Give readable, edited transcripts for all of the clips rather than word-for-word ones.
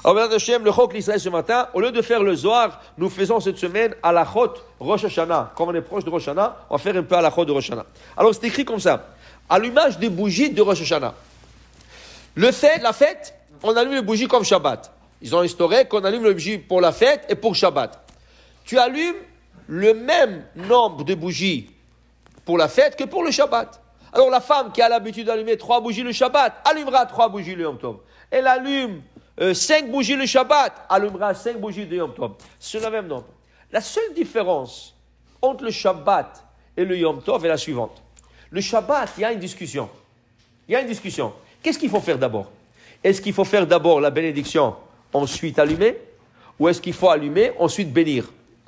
Alors, Bézat Hashem, le Chok l'Israël ce matin, au lieu de faire le Zohar, nous faisons cette semaine à la Chot Rosh Hashanah. Comme on est proche de Rosh Hashanah, on va faire un peu à la Chot de Rosh Hashanah. Alors, c'est écrit comme ça. Allumage des bougies de Rosh Hashanah. La fête, on allume les bougies comme Shabbat. Ils ont instauré qu'on allume les bougies pour la fête et pour Shabbat. Tu allumes le même nombre de bougies pour la fête que pour le Shabbat. Alors la femme qui a l'habitude d'allumer 3 bougies le Shabbat, allumera 3 bougies le Yom Tov. Elle allume 5 bougies le Shabbat, allumera 5 bougies de Yom Tov. C'est le même nombre. La seule différence entre le Shabbat et le Yom Tov est la suivante. Le Shabbat, il y a une discussion. Qu'est-ce qu'il faut faire d'abord? Est-ce qu'il faut faire d'abord la bénédiction, ensuite allumer? Ou est-ce qu'il faut allumer, ensuite bénir?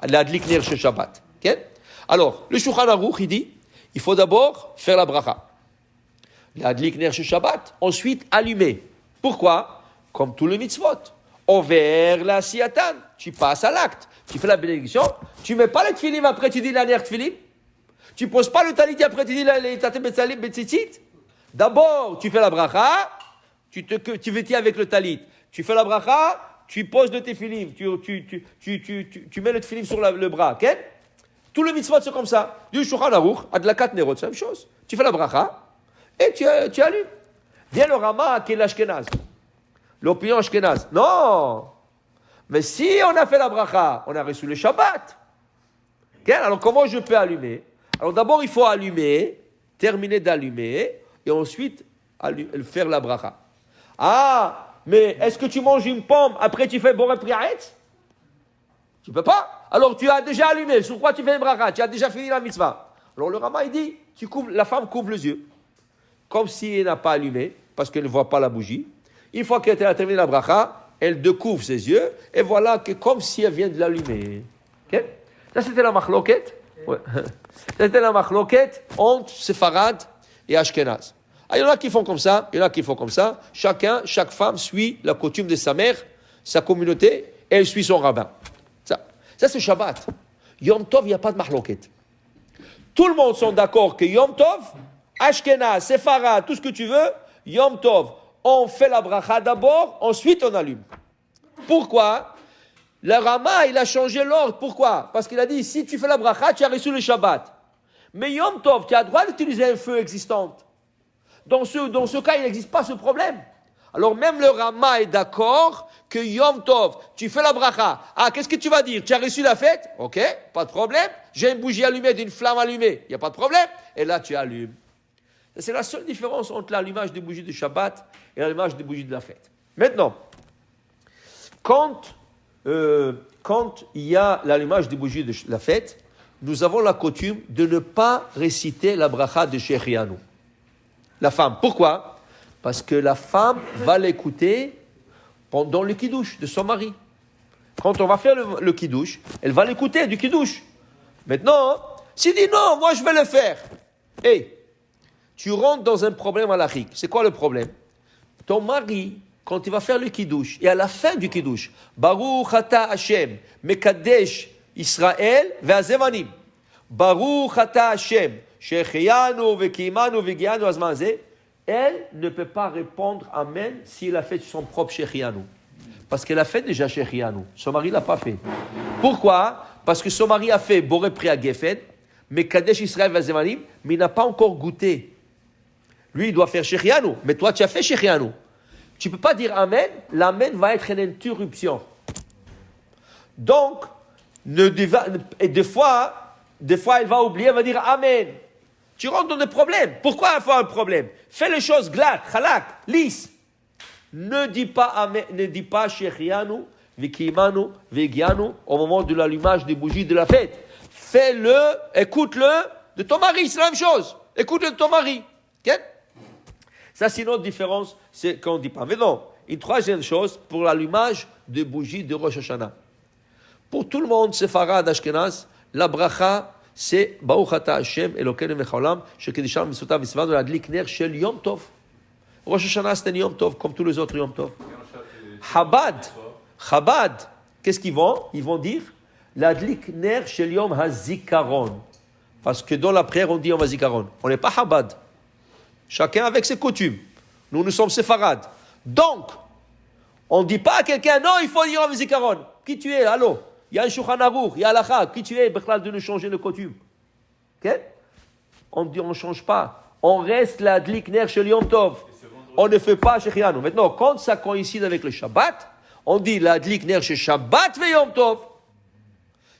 L'adlik ner chez Shabbat. Okay? Alors, le Shulchan Aruch, il dit, il faut d'abord faire la bracha. L'adlik ner chez Shabbat, ensuite allumer. Pourquoi? Comme tous les mitzvot. Over la siyatan. Tu passes à l'acte. Tu fais la bénédiction. Tu ne mets pas les tfilim, après tu dis la ner tfilim. Tu ne poses pas le talit, après tu dis la tate betzalim betzitzit. D'abord, tu fais la bracha. Tu vêtis avec le talit. Tu fais la bracha. Tu poses le tefillim, tu mets le tefillim sur le bras, ok? Tout le mitzvot, c'est comme ça. Du Shulchan Aruch, adlakat nerot, c'est la même chose. Tu fais la bracha et tu allumes. Viens le Rama qui est l'Ashkenaz. L'opinion Ashkenaz. Non! Mais si on a fait la bracha, on a reçu le Shabbat. Okay? Alors comment je peux allumer? Alors d'abord, il faut allumer, terminer d'allumer, et ensuite faire la bracha. Ah! Mais est-ce que tu manges une pomme, après tu fais Boré Priaetz? Tu ne peux pas. Alors tu as déjà allumé. Sur quoi tu fais une bracha? Tu as déjà fini la mitzvah. Alors le Rama, il dit, la femme couvre les yeux. Comme si elle n'a pas allumé, parce qu'elle ne voit pas la bougie. Une fois qu'elle a terminé la bracha, elle découvre ses yeux, et voilà que comme si elle vient de l'allumer. Okay? Ça, c'était la machloket. Ouais. C'était la machloket entre Sepharad et Ashkenaz. Ah, il y en a qui font comme ça, il y en a qui font comme ça. Chaque femme suit la coutume de sa mère, sa communauté, et elle suit son rabbin. Ça c'est Shabbat. Yom Tov, il n'y a pas de mahloket. Tout le monde sont d'accord que Yom Tov, Ashkenaz, Sefarad, tout ce que tu veux, Yom Tov, on fait la bracha d'abord, ensuite on allume. Pourquoi? Le Rama, il a changé l'ordre. Pourquoi? Parce qu'il a dit, si tu fais la bracha, tu as reçu le Shabbat. Mais Yom Tov, tu as le droit d'utiliser un feu existant. Dans ce cas, il n'existe pas ce problème. Alors même le Rama est d'accord que Yom Tov, tu fais la bracha. Ah, qu'est-ce que tu vas dire? Tu as reçu la fête? Ok, pas de problème. J'ai une bougie allumée, d'une flamme allumée. Il n'y a pas de problème. Et là, tu allumes. C'est la seule différence entre l'allumage des bougies de Shabbat et l'allumage des bougies de la fête. Maintenant, quand il y a l'allumage des bougies de la fête, nous avons la coutume de ne pas réciter la bracha de Shechianu. La femme. Pourquoi? Parce que la femme va l'écouter pendant le kiddush de son mari. Quand on va faire le kiddush, elle va l'écouter du kiddush. Maintenant, s'il dit non, moi je vais le faire. Tu rentres dans un problème halachique. C'est quoi le problème? Ton mari, quand il va faire le kiddush, et à la fin du kiddush, Baruch ata Hashem, Mekadesh Israël ve'azemanim. Baruch ata Hashem. Elle ne peut pas répondre Amen si elle a fait son propre Shechianu. Parce qu'elle a fait déjà Shechianu. Son mari ne l'a pas fait. Pourquoi? Parce que son mari a fait Boré Priya Gefen, mais Kadesh Israël Vazemanim, mais il n'a pas encore goûté. Lui, il doit faire Shechianu. Mais toi, tu as fait Shechianu. Tu ne peux pas dire Amen. L'Amen va être une interruption. Donc, et des fois, elle va oublier, elle va dire Amen. Tu rentres dans des problèmes. Pourquoi avoir un problème? Fais les choses glattes, halak, lisses. Ne dis pas Amen, ne dis pas Shechianu, Vikimanu, Vegianu au moment de l'allumage des bougies de la fête. Fais-le, écoute-le de ton mari, c'est la même chose. Écoute-le de ton mari. Okay? Ça, c'est une autre différence, c'est qu'on ne dit pas. Mais non, une troisième chose pour l'allumage des bougies de Rosh Hashanah. Pour tout le monde, Sepharad, Ashkenaz, la bracha, c'est Baruch ata Hashem Elokeinu melech haolam shekidishanu mitzvotav v'tzivanu l'adlik ner shel Yom Tov. Rosh Hashanah c'est un Yom Tov comme tous les autres Yom Tov. Chabad, qu'est-ce qu'ils vont? Ils vont dire l'adlik ner shel Yom HaZikaron. Parce que dans la prière on dit Yom HaZikaron. On n'est pas Chabad. Chacun avec ses coutumes. Nous sommes séfarades. Donc, On ne dit pas à quelqu'un, non, il faut dire Yom Zikaron. Qui tu es? Allô? Il y a un Shulchan Aruch, il y a l'Alacha. Qui tu es, Bechal, de nous changer de coutume? Okay? On dit, on ne change pas. On reste la Dlikner chez Yom Tov. On ne fait pas chez Chianu. Maintenant, quand ça coïncide avec le Shabbat, on dit la Dlikner chez Shabbat ve Yom Tov.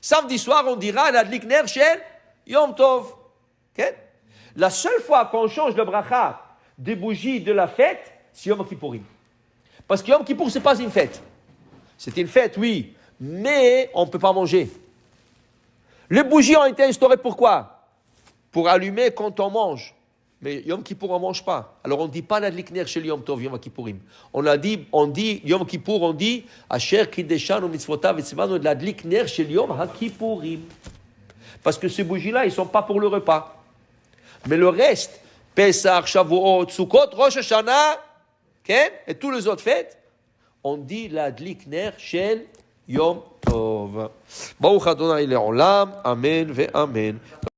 Samedi soir, on dira la Dlikner chez Yom Tov. Okay? La seule fois qu'on change le bracha des bougies de la fête, c'est Yom Kippourim. Parce que Yom Kippour, ce n'est pas une fête. C'est une fête, oui, mais on ne peut pas manger. Les bougies ont été instaurées pourquoi? Pour allumer quand on mange. Mais Yom Kippour, on ne mange pas. Alors on ne dit pas la Dlikner chez Yom Tov, Yom Kippourim. On dit Yom Kippour, on dit Asher Kiddeshanu Mitzvotav Etzvanu de la Dlikner chez Yom HaKippourim. Parce que ces bougies-là, ils ne sont pas pour le repas. Mais le reste, Pesach, Shavuot, Sukkot, Rosh Hashanah, et tous les autres fêtes, on dit la Dlikner shel Yom Tov. Baruch Adonai le'olam, Amen ve Amen.